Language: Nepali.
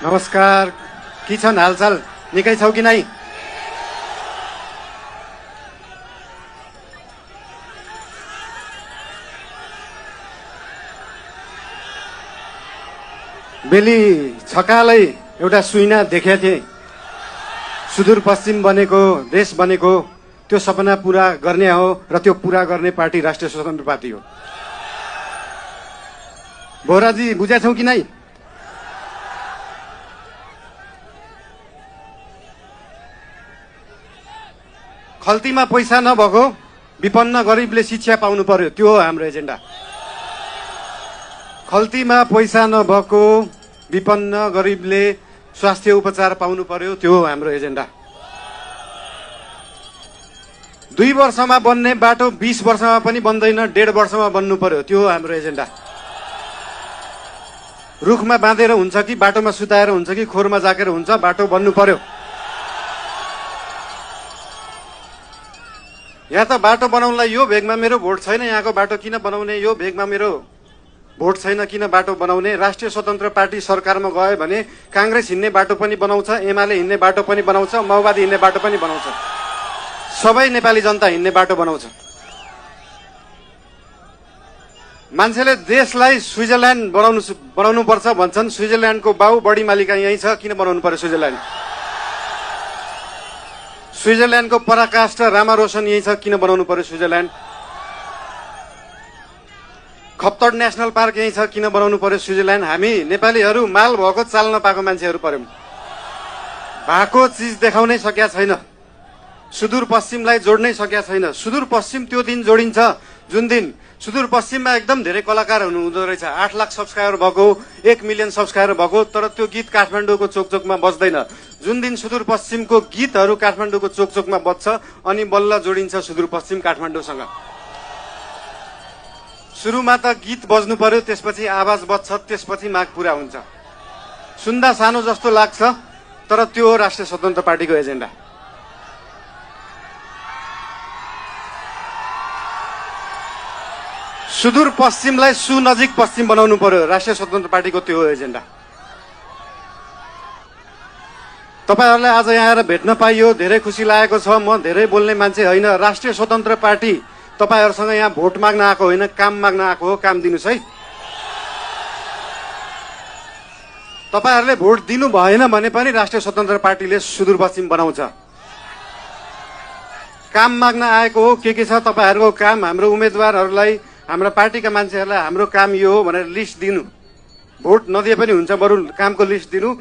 नमस्कार, के छन् हालचाल? निकै छौ कि नै? बेली छकालै एउटा सुइना देखेको थिएँ। सुदूरपश्चिम बनेको, देश बनेको, त्यो सपना पूरा गर्ने हो र त्यो पूरा गर्ने पार्टी राष्ट्रिय स्वतन्त्र पार्टी हो। बोहराजी बुझेछौ कि नै? खल्तीमा पैसा नभएको विपन्न गरिबले शिक्षा पाउनु पर्यो, त्यो हो हाम्रो एजेन्डा। खल्तीमा पैसा नभएको विपन्न गरिबले स्वास्थ्य उपचार पाउनु पर्यो, त्यो हो हाम्रो एजेन्डा। 2 वर्षमा बन्ने बाटो 20 वर्षमा पनि बन्दैन, 1.5 वर्षमा बन्नु पर्यो, त्यो हो हाम्रो एजेन्डा। रुखमा बाँधेर हुन्छ कि बाटोमा सुताएर हुन्छ कि खोरमा जाकेर हुन्छ, बाटो बन्नु पर्यो। यहाँ त बाटो बनाउनलाई यो भेगमा मेरो भोट छैन, यहाँको बाटो किन बनाउने, यो भेगमा मेरो भोट छैन किन बाटो बनाउने। राष्ट्रिय स्वतन्त्र पार्टी सरकारमा गयो भने कांग्रेस हिँड्ने बाटो पनि बनाउँछ, एमाले हिँड्ने बाटो पनि बनाउँछ, माओवादी हिँड्ने बाटो पनि बनाउँछ, सबै नेपाली जनता हिँड्ने बाटो बनाउँछ। मान्छेले देशलाई स्विजरल्यान्ड बनाउनु पर्छ भन्छन्। स्विजरल्यान्डको बाउ बढी मालिका यही छ, किन बनाउनु पर्यो स्विजरल्यान्ड? स्विजरल्यान्डको पराकाष्ठ रामा रोशन यही छ, किन बनाउनु पर्यो स्विजरल्यान्ड? खप्तड नेशनल पार्क यही छ, किन बनाउनु पर्यो स्विजरल्यान्ड? हामी नेपालीहरू माल भएको चाल नपाएको मान्छेहरू पर्यौं। भएको चिज देखाउनै सकेका छैन, सुदूरपश्चिमलाई जोड्नै सकेका छैन। सुदूरपश्चिम त्यो दिन जोडिन्छ जुन दिन सुदूरपश्चिममा एकदम धेरै कलाकार हुँदो रहेछ। 8 लाख सब्सक्राइबर भएको, 1 मिलियन सब्सक्राइबर भएको, तर त्यो गीत काठमाडौँको चोकचोकमा बज्दैन। जुन दिन सुदूरपश्चिमको गीतहरू काठमाडौँको चोकचोकमा बज्छ अनि बल्ल जोडिन्छ सुदूरपश्चिम काठमाडौँसँग। सुरुमा त गीत बज्नु पर्यो, त्यसपछि आवाज बज्छ, त्यसपछि माग पूरा हुन्छ। सुन्दा सानो जस्तो लाग्छ, तर त्यो हो राष्ट्रिय स्वतन्त्र पार्टीको एजेन्डा। सुदूरपश्चिमलाई सुनजिक पश्चिम बनाउनु पर्यो, राष्ट्रिय स्वतन्त्र पार्टीको त्यो हो एजेन्डा। तपाईहरुलाई आज यहाँ आएर भेट्न पाइयो, धेरै खुसी लागेको छ। म धेरै बोल्ने मान्छे होइन। राष्ट्रिय स्वतन्त्र पार्टी तपाईहरुसँग यहाँ भोट माग्न आएको होइन, काम माग्न आएको हो। काम दिनुस् है। तपाईहरुले भोट दिनु भएन भने पनि राष्ट्रिय स्वतन्त्र पार्टीले सुदूरपश्चिम बनाउँछ। काम माग्न आएको हो। के छ तपाईहरुको काम? हाम्रो उम्मेदवारहरूलाई, हाम्रा पार्टीका मान्छेहरूलाई हाम्रो काम यो हो भनेर लिस्ट दिनु। भोट नदिए पनि हुन्छ, बरु कामको लिस्ट दिनु।